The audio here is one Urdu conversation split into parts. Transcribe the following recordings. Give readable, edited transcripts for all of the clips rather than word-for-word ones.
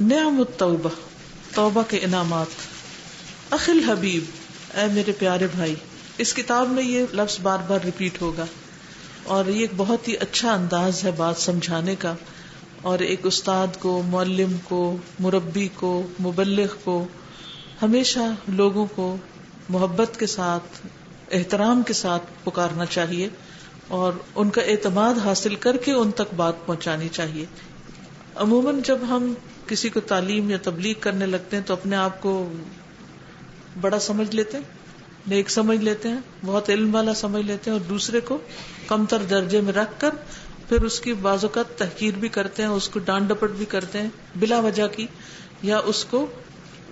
نعم التوبہ، توبہ کے انعامات. اخی الحبیب، اے میرے پیارے بھائی. اس کتاب میں یہ لفظ بار بار ریپیٹ ہوگا اور یہ ایک بہت ہی اچھا انداز ہے بات سمجھانے کا، اور ایک استاد کو، معلم کو، مربی کو، مبلغ کو ہمیشہ لوگوں کو محبت کے ساتھ، احترام کے ساتھ پکارنا چاہیے اور ان کا اعتماد حاصل کر کے ان تک بات پہنچانی چاہیے. عموماً جب ہم کسی کو تعلیم یا تبلیغ کرنے لگتے ہیں تو اپنے آپ کو بڑا سمجھ لیتے ہیں، نیک سمجھ لیتے ہیں، بہت علم والا سمجھ لیتے ہیں، اور دوسرے کو کمتر درجے میں رکھ کر پھر اس کی بعض اوقات تحقیر بھی کرتے ہیں، اس کو ڈانٹ ڈپٹ بھی کرتے ہیں بلا وجہ کی، یا اس کو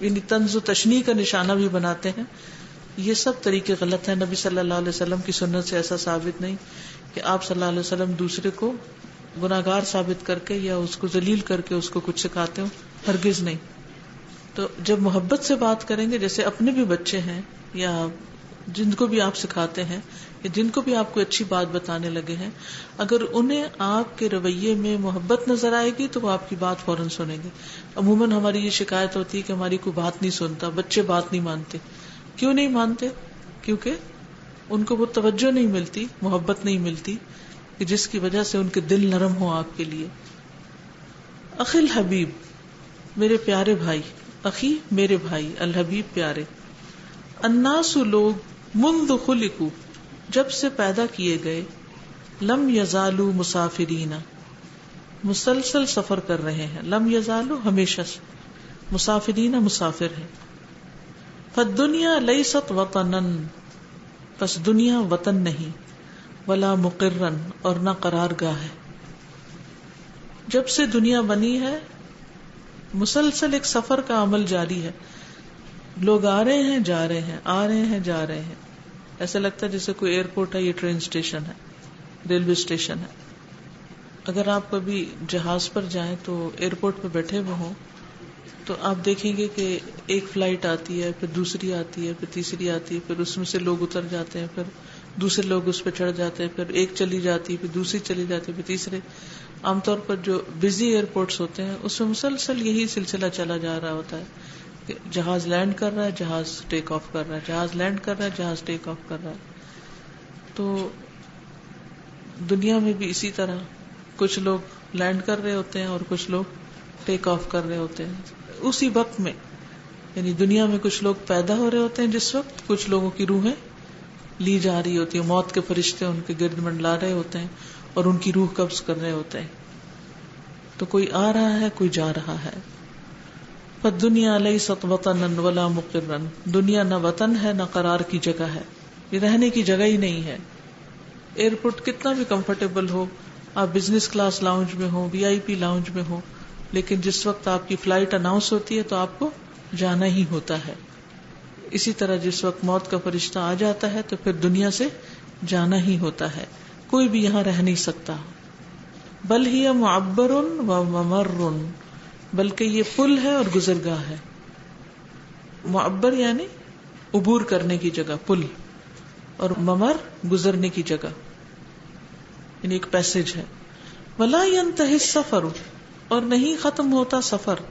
یعنی طنز و تشنیع کا نشانہ بھی بناتے ہیں. یہ سب طریقے غلط ہیں. نبی صلی اللہ علیہ وسلم کی سنت سے ایسا ثابت نہیں کہ آپ صلی اللہ علیہ وسلم دوسرے کو گناہگار ثابت کر کے یا اس کو ذلیل کر کے اس کو کچھ سکھاتے ہوں، ہرگز نہیں. تو جب محبت سے بات کریں گے، جیسے اپنے بھی بچے ہیں یا جن کو بھی آپ سکھاتے ہیں یا جن کو بھی آپ کو اچھی بات بتانے لگے ہیں، اگر انہیں آپ کے رویے میں محبت نظر آئے گی تو وہ آپ کی بات فوراً سنیں گے. عموماً ہماری یہ شکایت ہوتی ہے کہ ہماری کوئی بات نہیں سنتا، بچے بات نہیں مانتے. کیوں نہیں مانتے؟ کیونکہ ان کو وہ توجہ نہیں ملتی، محبت نہیں ملتی کہ جس کی وجہ سے ان کے دل نرم ہوں آپ کے لیے. اخی الحبیب، میرے پیارے بھائی. اخی میرے بھائی، الحبیب پیارے. الناس لوگ منذ خلقوا جب سے پیدا کیے گئے، لم یزالوا مسافرین مسلسل سفر کر رہے ہیں. لم یزالوا ہمیشہ سے، مسافرین مسافر ہیں. فالدنیا لیست وطنا پس دنیا وطن نہیں، ولا مقرن اور نہ قرار گاہ ہے. جب سے دنیا بنی ہے مسلسل ایک سفر کا عمل جاری ہے. لوگ آ رہے ہیں جا رہے ہیں، آ رہے ہیں جا رہے ہیں. ایسا لگتا ہے جیسے کوئی ایئرپورٹ ہے، یہ ٹرین اسٹیشن ہے، ریلوے اسٹیشن ہے. اگر آپ کبھی جہاز پر جائیں تو ایئرپورٹ پہ بیٹھے ہوئے ہوں تو آپ دیکھیں گے کہ ایک فلائٹ آتی ہے، پھر دوسری آتی ہے، پھر تیسری آتی ہے، پھر اس میں سے لوگ اتر جاتے ہیں، پھر دوسرے لوگ اس پہ چڑھ جاتے ہیں، پھر ایک چلی جاتی ہے، پھر دوسری چلی جاتی ہے، پھر تیسرے. عام طور پر جو بزی ایئرپورٹس ہوتے ہیں اس میں مسلسل یہی سلسلہ چلا جا رہا ہوتا ہے کہ جہاز لینڈ کر رہا ہے، جہاز ٹیک آف کر رہا ہے، جہاز لینڈ کر رہا ہے، جہاز ٹیک آف کر رہا ہے. تو دنیا میں بھی اسی طرح کچھ لوگ لینڈ کر رہے ہوتے ہیں اور کچھ لوگ ٹیک آف کر رہے ہوتے ہیں اسی وقت میں. یعنی دنیا میں کچھ لوگ پیدا ہو رہے ہوتے ہیں جس وقت، کچھ لوگوں کی روحیں لی جا رہی ہوتی ہیں، موت کے فرشتے ان کے گرد منڈلا رہے ہوتے ہیں اور ان کی روح قبض کر رہے ہوتے ہیں. تو کوئی آ رہا ہے، کوئی جا رہا ہے. فالدنیا لیست وطنا ولا مقرا دنیا نہ وطن ہے نہ قرار کی جگہ ہے، یہ رہنے کی جگہ ہی نہیں ہے. ایئرپورٹ کتنا بھی کمفرٹیبل ہو، آپ بزنس کلاس لاؤنج میں ہو، وی آئی پی لاؤنج میں ہو، لیکن جس وقت آپ کی فلائٹ اناؤنس ہوتی ہے تو آپ کو جانا ہی ہوتا ہے. اسی طرح جس وقت موت کا فرشتہ آ جاتا ہے تو پھر دنیا سے جانا ہی ہوتا ہے، کوئی بھی یہاں رہ نہیں سکتا. بل ہی معبر و ممر بلکہ یہ پل ہے اور گزرگاہ ہے. معبر یعنی عبور کرنے کی جگہ، پل، اور ممر گزرنے کی جگہ، یعنی ایک پیسج ہے. ولا ينتهي السفر اور نہیں ختم ہوتا سفر،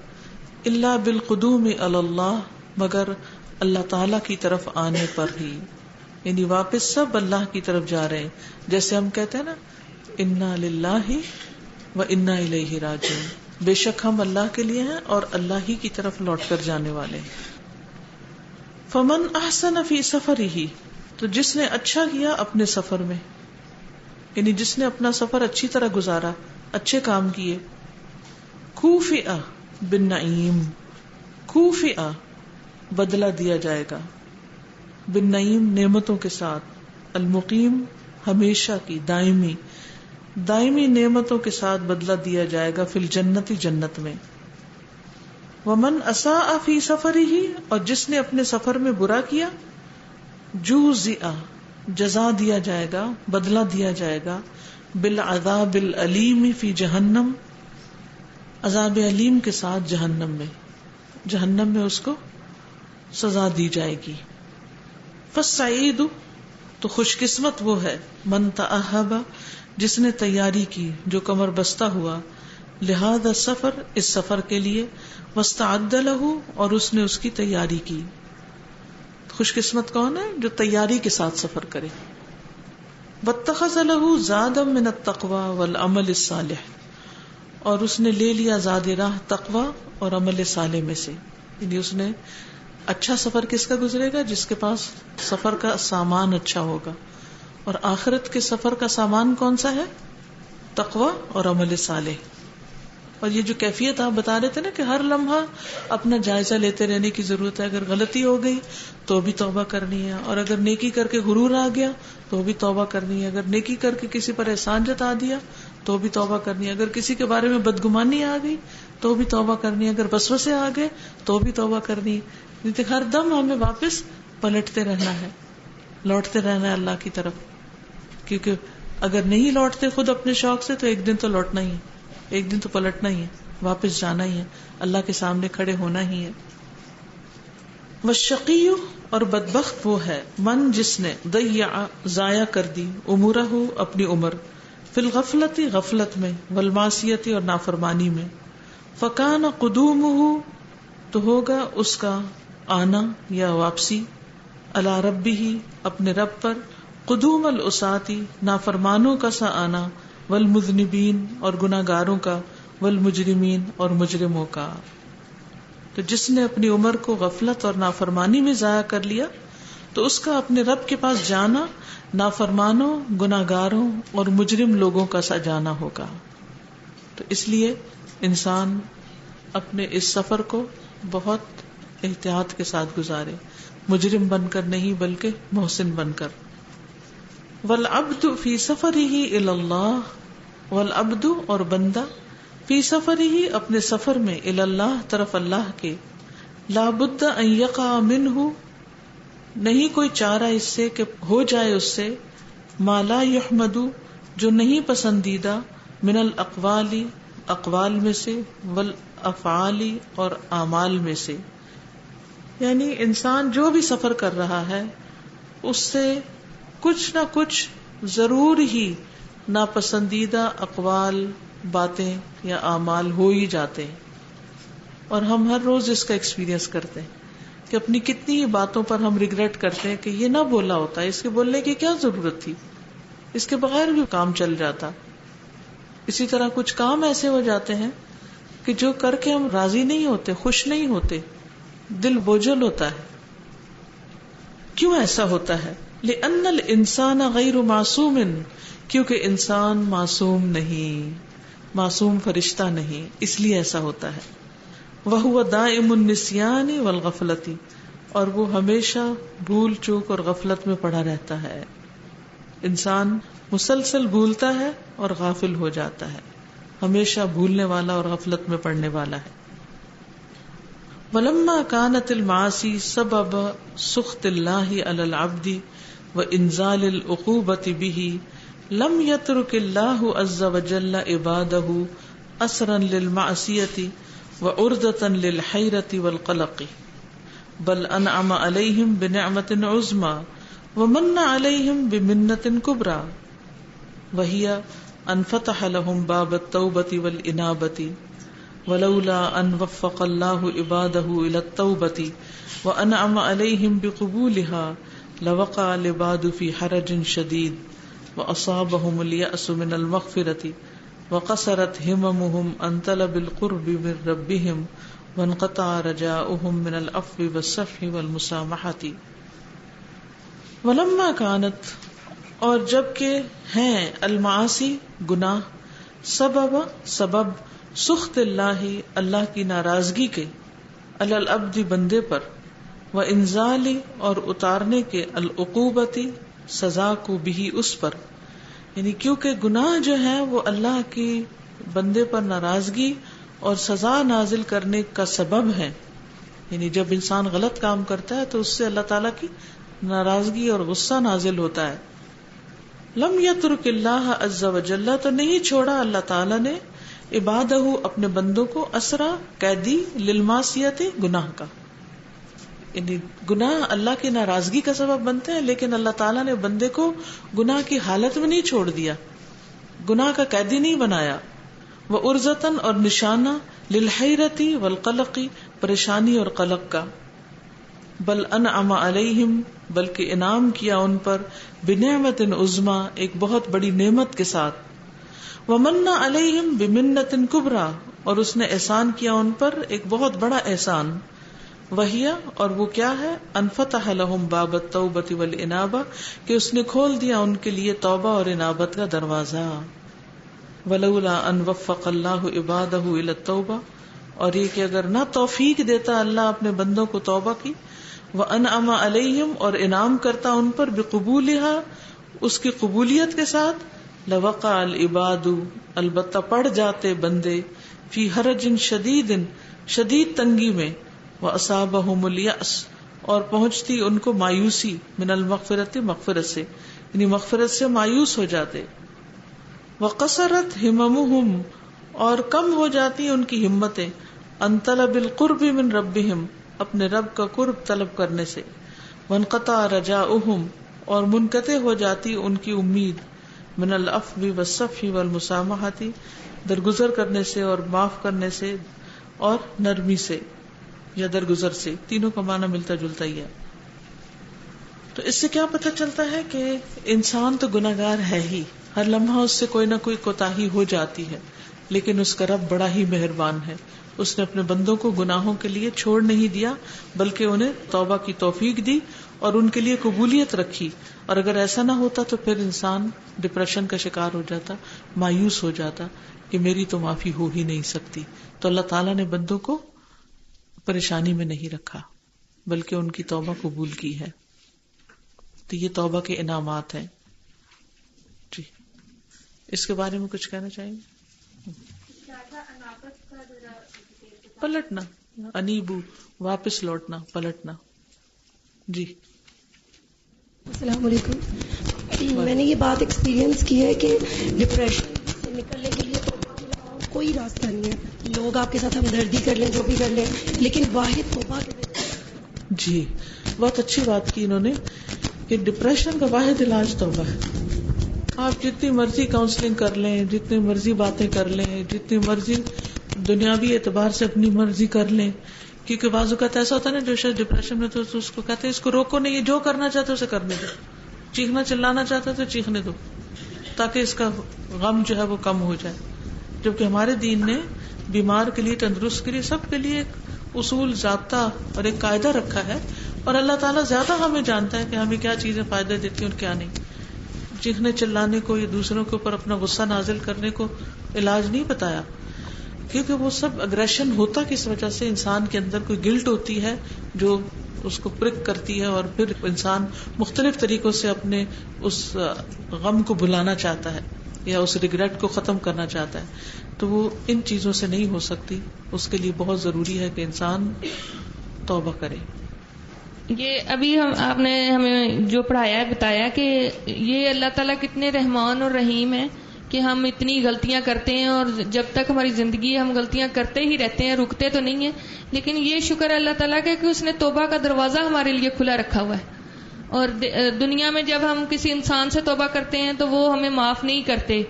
الا بالقدوم علی اللہ مگر اللہ تعالی کی طرف آنے پر ہی. یعنی واپس سب اللہ کی طرف جا رہے ہیں. جیسے ہم کہتے ہیں نا، انا للہ و انا الیہ راجعون، بے شک ہم اللہ کے لیے ہیں اور اللہ ہی کی طرف لوٹ کر جانے والے ہیں. فمن احسن فی سفرہ تو جس نے اچھا کیا اپنے سفر میں، یعنی جس نے اپنا سفر اچھی طرح گزارا، اچھے کام کیے. کوفئ بالنعیم، کوفئ بدلہ دیا جائے گا، بالنعیم نعمتوں کے ساتھ، المقیم ہمیشہ کی، دائمی دائمی نعمتوں کے ساتھ بدلہ دیا جائے گا، فی الجنت جنت میں. ومن اساء فی سفرہ اور جس نے اپنے سفر میں برا کیا، جوزئ جزا دیا جائے گا، بدلہ دیا جائے گا، بالعذاب العلیم فی جہنم عذاب علیم کے ساتھ جہنم میں، جہنم میں اس کو سزا دی جائے گی. فالسعید تو خوش قسمت وہ ہے، من تأہب جس نے تیاری کی، جو کمر بستہ ہوا، لہذا سفر، اس سفر کے لیے، واستعد لہ، اور اس نے اس کی تیاری کی. خوش قسمت کون ہے؟ جو تیاری کے ساتھ سفر کرے. واتخذ لہ زادا من التقوی والعمل الصالح، اور اس نے لے لیا زاد راہ تقوی اور عمل صالح میں سے. یعنی اس نے اچھا سفر کس کا گزرے گا؟ جس کے پاس سفر کا سامان اچھا ہوگا. اور آخرت کے سفر کا سامان کون سا ہے؟ تقوی اور عمل صالح. اور یہ جو کیفیت آپ بتا رہے تھے نا کہ ہر لمحہ اپنا جائزہ لیتے رہنے کی ضرورت ہے. اگر غلطی ہو گئی تو بھی توبہ کرنی ہے، اور اگر نیکی کر کے غرور آ گیا تو بھی توبہ کرنی ہے. اگر نیکی کر کے کسی پر احسان جتا دیا تو بھی توبہ کرنی ہے. اگر کسی کے بارے میں بدگمانی آ گئی تو بھی توبہ کرنی ہے. اگر وسوسے آ گئے تو بھی توبہ کرنی ہے. ہر دم ہمیں واپس پلٹتے رہنا ہے، لوٹتے رہنا ہے اللہ کی طرف. کیونکہ اگر نہیں لوٹتے خود اپنے شوق سے تو ایک دن تو لوٹنا ہی ہے، ایک دن تو پلٹنا ہی ہے، واپس جانا ہی ہے، اللہ کے سامنے کھڑے ہونا ہی ہے. والشقی، اور بدبخت وہ ہے، من جس نے ضیع ضائع کر دی، امورہ اپنی عمر، فی الغفلۃ غفلت میں، والمعصیۃ اور نافرمانی میں. فکان قدومہ، تو ہوگا اس کا آنا یا واپسی، علی ربہ اپنے رب پر، قدوم العصاتی نافرمانوں کا سا آنا، والمذنبین اور گناہگاروں کا، والمجرمین اور مجرموں کا. تو جس نے اپنی عمر کو غفلت اور نافرمانی میں ضائع کر لیا تو اس کا اپنے رب کے پاس جانا نافرمانوں، گناہگاروں اور مجرم لوگوں کا سا جانا ہوگا. تو اس لیے انسان اپنے اس سفر کو بہت احتیاط کے ساتھ گزارے، مجرم بن کر نہیں بلکہ محسن بن کر. والعبد فی سفرہ الی اللہ، والعبد اور بندہ فی سفرہ اپنے سفر میں، الی اللہ طرف اللہ کے، لا بد ان یقع منہ نہیں کوئی چارہ اس سے کہ ہو جائے اس سے، ما لا یحمد جو نہیں پسندیدہ، من الاقوال اقوال میں سے، والافعال اور اعمال میں سے. یعنی انسان جو بھی سفر کر رہا ہے اس سے کچھ نہ کچھ ضرور ہی ناپسندیدہ اقوال، باتیں یا اعمال ہو ہی جاتے ہیں. اور ہم ہر روز اس کا ایکسپیرینس کرتے ہیں کہ اپنی کتنی ہی باتوں پر ہم ریگریٹ کرتے ہیں کہ یہ نہ بولا ہوتا، اس کے بولنے کی کیا ضرورت تھی، اس کے بغیر بھی کام چل جاتا. اسی طرح کچھ کام ایسے ہو جاتے ہیں کہ جو کر کے ہم راضی نہیں ہوتے، خوش نہیں ہوتے، دل بوجھل ہوتا ہے. کیوں ایسا ہوتا ہے؟ لأن الانسان غیر معصوم، کیونکہ انسان معصوم نہیں، معصوم فرشتہ نہیں، اس لیے ایسا ہوتا ہے. وہو دائم النسیان والغفلۃ، اور وہ ہمیشہ بھول چوک اور غفلت میں پڑا رہتا ہے. انسان مسلسل بھولتا ہے اور غافل ہو جاتا ہے، ہمیشہ بھولنے والا اور غفلت میں پڑنے والا ہے. ولما كانت المعاصی سبب سخط اللہ علی العبد وانزال العقوبۃ به لم يترك الله عز وجل عباده اسرا للمعصیۃ وعرضة للحیرة والقلق، بل انعم علیہم بنعمۃ عظمی ومن علیہم بمنۃ کبریٰ، وهي ان فتح لهم باب التوبة والانابۃ، ولولا ان وفق الله عباده الى التوبة وانعم عليهم بقبولها لوقع العباد في حرج شديد واصابهم اليأس من المغفرة وقصرت هممهم عن طلب القرب من ربهم وانقطع رجاؤهم من العفو والصفح والمسامحة. ولما كانت، اور جب کہ ہیں، المعاصی گناہ، سبب سخط اللہ اللہ کی ناراضگی کے، علی العبد بندے پر، و انزال اور اتارنے کے، العقوبتی سزا کو، بھی اس پر. یعنی کیونکہ گناہ جو ہیں وہ اللہ کی بندے پر ناراضگی اور سزا نازل کرنے کا سبب ہے. یعنی جب انسان غلط کام کرتا ہے تو اس سے اللہ تعالیٰ کی ناراضگی اور غصہ نازل ہوتا ہے. لم یترک اللہ عز وجل، تو نہیں چھوڑا اللہ تعالیٰ نے، عبادہ اپنے بندوں کو، اسرا قیدی، للمعصیت گناہ کا. یعنی گناہ اللہ کی ناراضگی کا سبب بنتے ہیں، لیکن اللہ تعالیٰ نے بندے کو گناہ کی حالت میں نہیں چھوڑ دیا، گناہ کا قیدی نہیں بنایا. وعرضتاً اور نشانہ للحیرتی والقلق پریشانی اور قلق کا. بل انعم علیہم بلکہ انعام کیا ان پر بنعمت عظمی ایک بہت بڑی نعمت کے ساتھ. ومن علیہم بمنت کبریٰ اور اس نے احسان کیا ان پر ایک بہت بڑا احسان. وہی اور وہ کیا ہے ان فتح لہم باب التوبۃ والانابہ کہ اس نے کھول دیا ان کے لیے توبہ اور انابت کا دروازہ. ولولا ان وفق اللہ عبادہ الی التوبہ اور یہ کہ اگر نہ توفیق دیتا اللہ اپنے بندوں کو توبہ کی. وانعم علیہم اور انعام کرتا ان پر بقبولها اس کی قبولیت کے ساتھ. لوقع العباد البتہ پڑ جاتے بندے فی حرج شدید شدید تنگی میں. واصابہم الیأس اور پہنچتی ان کو مایوسی من المغفرت مغفرت سے یعنی مغفرت سے مایوس ہو جاتے. وقصرت ہممہم اور کم ہو جاتی ان کی ہمتیں ان طلب القرب من ربہم اپنے رب کا قرب طلب کرنے سے. وانقطع رجاؤہم اور منقطع ہو جاتی ان کی امید من العفو والصفح والمسامحۃ درگزر کرنے سے اور معاف کرنے سے اور نرمی سے یا درگزر سے. تینوں کا معنی ملتا جلتا ہی ہے. تو اس سے کیا پتہ چلتا ہے کہ انسان تو گناہگار ہے ہی, ہر لمحہ اس سے کوئی نہ کوئی کوتاہی ہو جاتی ہے, لیکن اس کا رب بڑا ہی مہربان ہے. اس نے اپنے بندوں کو گناہوں کے لیے چھوڑ نہیں دیا بلکہ انہیں توبہ کی توفیق دی اور ان کے لیے قبولیت رکھی. اور اگر ایسا نہ ہوتا تو پھر انسان ڈپریشن کا شکار ہو جاتا, مایوس ہو جاتا کہ میری تو معافی ہو ہی نہیں سکتی. تو اللہ تعالیٰ نے بندوں کو پریشانی میں نہیں رکھا بلکہ ان کی توبہ قبول کی ہے. تو یہ توبہ کے انعامات ہیں. جی اس کے بارے میں کچھ کہنا چاہیں گے؟ پلٹنا, انیبو واپس لوٹنا, پلٹنا. جی السلام علیکم. میں نے یہ بات ایکسپیرینس کی ہے کہ ڈپریشن سے نکلنے کے لیے توبہ کوئی راستہ نہیں ہے. لوگ آپ کے ساتھ ہمدردی کر لیں, جو بھی کر لیں, لیکن واحد توبہ کے. جی بہت اچھی بات کی انہوں نے کہ ڈپریشن کا واحد علاج توبہ ہے. آپ جتنی مرضی کاؤنسلنگ کر لیں, جتنی مرضی باتیں کر لیں, جتنی مرضی دنیاوی اعتبار سے اپنی مرضی کر لیں, کیونکہ بعض اوقات ایسا ہوتا ہے نا جو شاید ڈپریشن میں تو اس کو کہتے ہیں اس کو روکو نہیں, جو کرنا چاہتے اسے کرنے دو, چیخنا چلانا چاہتا تو چیخنے دو تاکہ اس کا غم جو ہے وہ کم ہو جائے. جبکہ ہمارے دین نے بیمار کے لیے, تندرست کے لیے, سب کے لیے ایک اصول, ضابطہ اور ایک قاعدہ رکھا ہے. اور اللہ تعالیٰ زیادہ ہمیں جانتا ہے کہ ہمیں کیا چیزیں فائدہ دیتی ہیں اور کیا نہیں. چیخنے چلانے کو یا دوسروں کے اوپر اپنا غصہ نازل کرنے کو علاج نہیں بتایا, کیونکہ وہ سب اگریشن ہوتا کس وجہ سے, انسان کے اندر کوئی گلٹ ہوتی ہے جو اس کو پرک کرتی ہے اور پھر انسان مختلف طریقوں سے اپنے اس غم کو بھلانا چاہتا ہے یا اس ریگریٹ کو ختم کرنا چاہتا ہے. تو وہ ان چیزوں سے نہیں ہو سکتی. اس کے لیے بہت ضروری ہے کہ انسان توبہ کرے. یہ ابھی آپ نے ہمیں جو پڑھایا ہے, بتایا کہ یہ اللہ تعالیٰ کتنے رحمان اور رحیم ہیں کہ ہم اتنی غلطیاں کرتے ہیں اور جب تک ہماری زندگی ہم غلطیاں کرتے ہی رہتے ہیں, رکتے تو نہیں ہیں. لیکن یہ شکر اللہ تعالیٰ کا کہ اس نے توبہ کا دروازہ ہمارے لیے کھلا رکھا ہوا ہے. اور دنیا میں جب ہم کسی انسان سے توبہ کرتے ہیں تو وہ ہمیں معاف نہیں کرتے,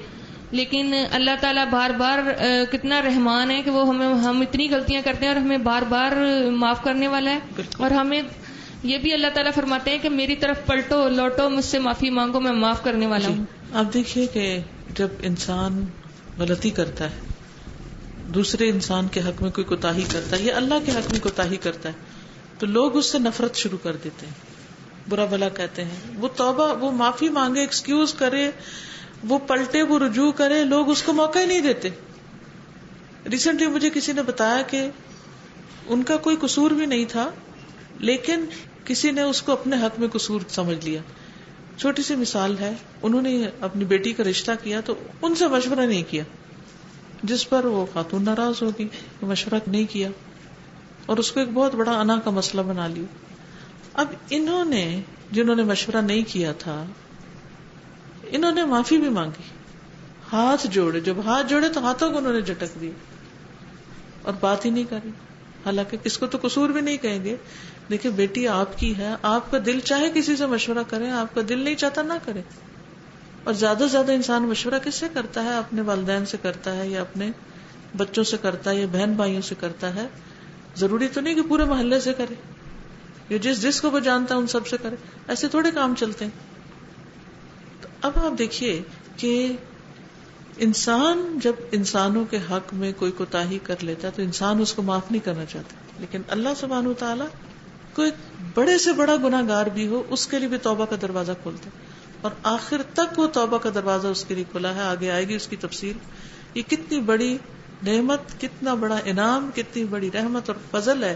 لیکن اللہ تعالیٰ بار بار کتنا رحمان ہے کہ وہ ہم اتنی غلطیاں کرتے ہیں اور ہمیں بار بار معاف کرنے والا ہے. اور ہمیں یہ بھی اللہ تعالیٰ فرماتے ہیں کہ میری طرف پلٹو, لوٹو, مجھ سے معافی مانگو, میں معاف کرنے والا ہوں. آپ دیکھیے کہ جب انسان غلطی کرتا ہے, دوسرے انسان کے حق میں کوئی کوتاہی کرتا ہے یا اللہ کے حق میں کوتاہی کرتا ہے, تو لوگ اس سے نفرت شروع کر دیتے ہیں, برا بھلا کہتے ہیں. وہ توبہ, وہ معافی مانگے, ایکسکیوز کرے, وہ پلٹے, وہ رجوع کرے, لوگ اس کو موقع ہی نہیں دیتے. ریسنٹلی مجھے کسی نے بتایا کہ ان کا کوئی قصور بھی نہیں تھا, لیکن کسی نے اس کو اپنے حق میں قصور سمجھ لیا. چھوٹی سی مثال ہے, انہوں نے اپنی بیٹی کا رشتہ کیا تو ان سے مشورہ نہیں کیا, جس پر وہ خاتون ناراض ہوگی, مشورہ نہیں کیا اور اس کو ایک بہت بڑا انا کا مسئلہ بنا لیا. اب انہوں نے, جنہوں نے مشورہ نہیں کیا تھا, انہوں نے معافی بھی مانگی, ہاتھ جوڑے, جب ہاتھ جوڑے تو ہاتھوں کو انہوں نے جھٹک دی اور بات ہی نہیں کری. حالانکہ اس کو تو قصور بھی نہیں کہیں گے. دیکھیں بیٹی آپ کی ہے, آپ کا دل چاہے کسی سے مشورہ کریں, آپ کا دل نہیں چاہتا نہ کرے, اور زیادہ سے زیادہ انسان مشورہ کس سے کرتا ہے؟ اپنے والدین سے کرتا ہے، یا اپنے بچوں سے کرتا ہے، یا بہن بھائیوں سے کرتا ہے. ضروری تو نہیں کہ پورے محلے سے کرے، یا جس کو وہ جانتا ہے ان سب سے کرے. ایسے تھوڑے کام چلتے ہیں. تو اب آپ دیکھیے کہ انسان جب انسانوں کے حق میں کوئی کوتاہی کر لیتا ہے تو انسان اس کو معاف نہیں کرنا چاہتا، لیکن اللہ سبحانہ وتعالی کوئی بڑے سے بڑا گناہ گار بھی ہو اس کے لیے بھی توبہ کا دروازہ کھولتا ہے، اور آخر تک وہ توبہ کا دروازہ اس کے لیے کھلا ہے. آگے آئے گی اس کی تفصیل. یہ کتنی بڑی نعمت، کتنا بڑا انعام، کتنی بڑی رحمت اور فضل ہے.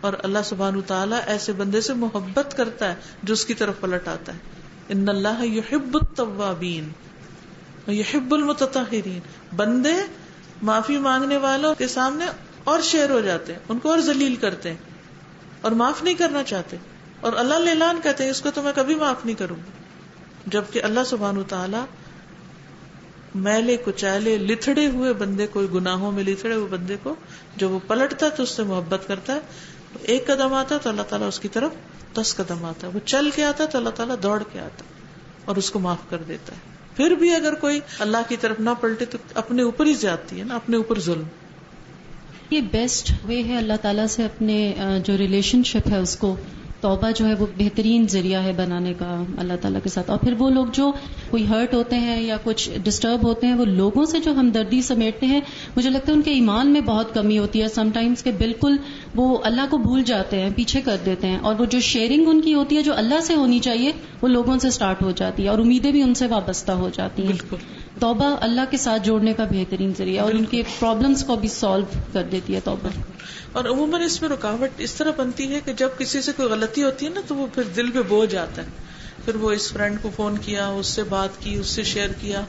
اور اللہ سبحانہ وتعالی ایسے بندے سے محبت کرتا ہے جو اس کی طرف پلٹ آتا ہے. ان اللہ یحب التوابین ویحب المتطہرین. بندے معافی مانگنے والوں کے سامنے اور شیر ہو جاتے ہیں، ان کو اور ذلیل کرتے ہیں اور معاف نہیں کرنا چاہتے، اور اللہ اعلان کہتے ہیں اس کو تو میں کبھی معاف نہیں کروں گا. جبکہ اللہ سبحانہ وتعالی میلے کچیلے لتھڑے ہوئے بندے کو، گناہوں میں لتھڑے ہوئے بندے کو جب وہ پلٹتا ہے تو اس سے محبت کرتا ہے. ایک قدم آتا ہے تو اللہ تعالیٰ اس کی طرف 10 قدم آتا ہے. وہ چل کے آتا ہے تو اللہ تعالیٰ دوڑ کے آتا ہے اور اس کو معاف کر دیتا ہے. پھر بھی اگر کوئی اللہ کی طرف نہ پلٹے تو اپنے اوپر ہی زیادتی ہے نا، اپنے اوپر ظلم. یہ بیسٹ وے ہے اللہ تعالیٰ سے اپنے جو ریلیشن شپ ہے اس کو، توبہ جو ہے وہ بہترین ذریعہ ہے بنانے کا اللہ تعالیٰ کے ساتھ. اور پھر وہ لوگ جو کوئی ہرٹ ہوتے ہیں یا کچھ ڈسٹرب ہوتے ہیں، وہ لوگوں سے جو ہمدردی سمیٹتے ہیں، مجھے لگتا ہے ان کے ایمان میں بہت کمی ہوتی ہے سم ٹائمز، کہ بالکل وہ اللہ کو بھول جاتے ہیں، پیچھے کر دیتے ہیں، اور وہ جو شیئرنگ ان کی ہوتی ہے جو اللہ سے ہونی چاہیے وہ لوگوں سے سٹارٹ ہو جاتی ہے، اور امیدیں بھی ان سے وابستہ ہو جاتی ہیں. بالکل. توبہ اللہ کے ساتھ جوڑنے کا بہترین ذریعہ، اور ان کے پرابلمس کو بھی سالو کر دیتی ہے توبہ. اور عموماً اس میں رکاوٹ اس طرح بنتی ہے کہ جب کسی سے کوئی غلطی ہوتی ہے نا تو وہ پھر دل پہ بوجھ آتا ہے. پھر وہ اس فرینڈ کو فون کیا، اس سے بات کی، اس سے شیئر کیا،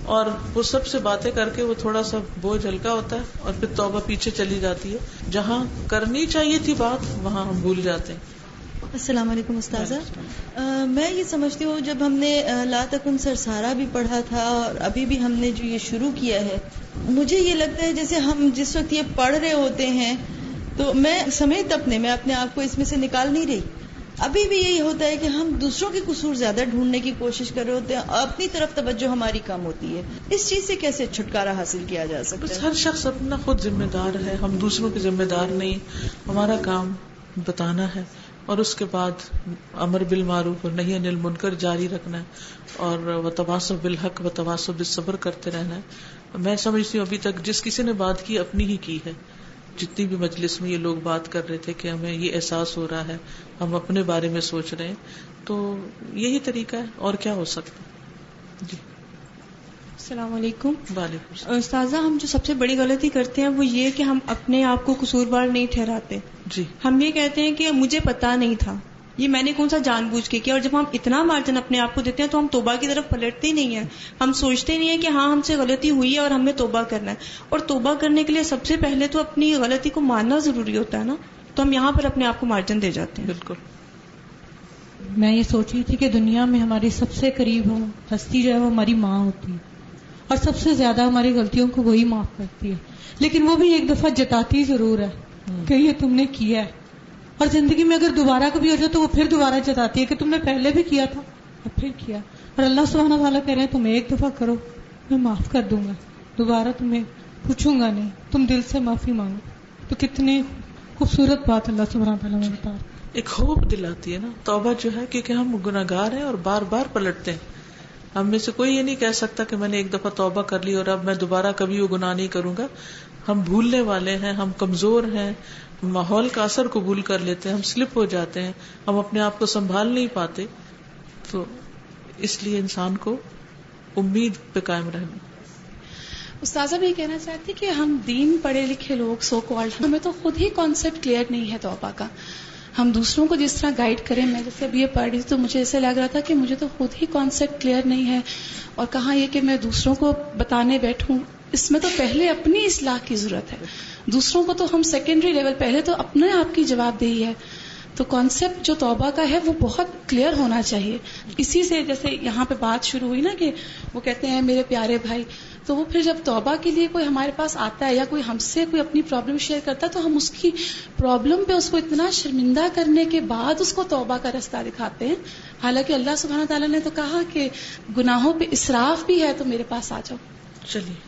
اور وہ سب سے باتیں کر کے وہ تھوڑا سا بوجھ ہلکا ہوتا ہے، اور پھر توبہ پیچھے چلی جاتی ہے. جہاں کرنی چاہیے تھی بات وہاں ہم بھول جاتے ہیں. السلام علیکم استاذہ. میں یہ سمجھتی ہوں جب ہم نے لا تکن سرسارا بھی پڑھا تھا اور ابھی بھی ہم نے جو یہ شروع کیا ہے، مجھے یہ لگتا ہے جیسے ہم جس وقت یہ پڑھ رہے ہوتے ہیں تو میں سمیت میں اپنے آپ کو اس میں سے نکال نہیں رہی. ابھی بھی یہی ہوتا ہے کہ ہم دوسروں کے قصور زیادہ ڈھونڈنے کی کوشش کر رہے ہوتے ہیں، اپنی طرف توجہ ہماری کم ہوتی ہے. اس چیز سے کیسے چھٹکارا حاصل کیا جا سکتا ہے؟ ہر شخص اپنا خود ذمہ دار ہے، ہم دوسروں کے ذمہ دار نہیں. ہمارا کام بتانا ہے اور اس کے بعد امر بالمعروف اور نہی عن المنکر جاری رکھنا ہے، اور وتواصوا بالحق وتواصوا بالصبر کرتے رہنا ہے. میں سمجھتی ہوں ابھی تک جس کسی نے بات کی اپنی ہی کی ہے. جتنی بھی مجلس میں یہ لوگ بات کر رہے تھے کہ ہمیں یہ احساس ہو رہا ہے، ہم اپنے بارے میں سوچ رہے ہیں، تو یہی طریقہ ہے، اور کیا ہو سکتا ہے. جی السلام علیکم. وعلیکم السلام. استاذہ، ہم جو سب سے بڑی غلطی کرتے ہیں وہ یہ کہ ہم اپنے آپ کو قصوروار نہیں ٹھہراتے. جی. ہم یہ کہتے ہیں کہ مجھے پتا نہیں تھا، یہ میں نے کون سا جان بوجھ کے کیا. اور جب ہم اتنا مارجن اپنے آپ کو دیتے ہیں تو ہم توبہ کی طرف پلٹتے ہی نہیں ہیں. ہم سوچتے نہیں ہیں کہ ہاں ہم سے غلطی ہوئی ہے اور ہمیں توبہ کرنا ہے. اور توبہ کرنے کے لیے سب سے پہلے تو اپنی غلطی کو ماننا ضروری ہوتا ہے نا. تو ہم یہاں پر اپنے آپ کو مارجن دے جاتے ہیں. بالکل. میں یہ سوچ رہی تھی کہ دنیا میں ہماری سب سے قریب ہستی جو ہے وہ ہماری ماں ہوتی ہے، اور سب سے زیادہ ہماری غلطیوں کو وہی معاف کرتی ہے. لیکن وہ بھی ایک دفعہ جتاتی ضرور ہے کہ یہ تم نے کیا ہے، اور زندگی میں اگر دوبارہ کبھی ہو جائے تو وہ پھر دوبارہ جتاتی ہے کہ تم نے پہلے بھی کیا تھا اور پھر کیا. اور اللہ سبحانہ تعالیٰ کہہ رہے ہیں تم ایک دفعہ کرو میں معاف کر دوں گا، دوبارہ تمہیں پوچھوں گا نہیں، تم دل سے معافی مانگو. تو کتنی خوبصورت بات اللہ سبحانہ تعالیٰ نے بتا. ایک ہوپ دلاتی ہے نا توبہ جو ہے، کیونکہ ہم گناہگار ہیں اور بار بار پلٹتے ہیں. ہم میں سے کوئی یہ نہیں کہہ سکتا کہ میں نے ایک دفعہ توبہ کر لی اور اب میں دوبارہ کبھی وہ گناہ نہیں کروں گا. ہم بھولنے والے ہیں، ہم کمزور ہیں، ماحول کا اثر قبول کر لیتے ہیں، ہم سلپ ہو جاتے ہیں، ہم اپنے آپ کو سنبھال نہیں پاتے. تو اس لیے انسان کو امید پہ قائم رہنا. استاذہ بھی کہنا چاہتی کہ ہم دین پڑھے لکھے لوگ سو کالڈ، ہمیں تو خود ہی کانسیپٹ کلیئر نہیں ہے توبہ کا. ہم دوسروں کو جس طرح گائیڈ کریں، میں جیسے اب یہ پڑھ رہی تو مجھے ایسے لگ رہا تھا کہ مجھے تو خود ہی کانسیپٹ کلیئر نہیں ہے، اور کہاں یہ کہ میں دوسروں کو بتانے بیٹھوں. اس میں تو پہلے اپنی اصلاح کی ضرورت ہے. دوسروں کو تو ہم سیکنڈری لیول، پہلے تو اپنے آپ کی جواب دہی ہے. تو کانسیپٹ جو توبہ کا ہے وہ بہت کلیئر ہونا چاہیے. اسی سے جیسے یہاں پہ بات شروع ہوئی نا کہ وہ کہتے ہیں میرے پیارے بھائی، تو وہ پھر جب توبہ کے لیے کوئی ہمارے پاس آتا ہے یا کوئی ہم سے کوئی اپنی پرابلم شیئر کرتا ہے تو ہم اس کی پرابلم پہ اس کو اتنا شرمندہ کرنے کے بعد اس کو توبہ کا راستہ دکھاتے ہیں. حالانکہ اللہ سبحانہ تعالیٰ نے تو کہا کہ گناہوں پہ اسراف بھی ہے تو میرے پاس آ جاؤ. چلیے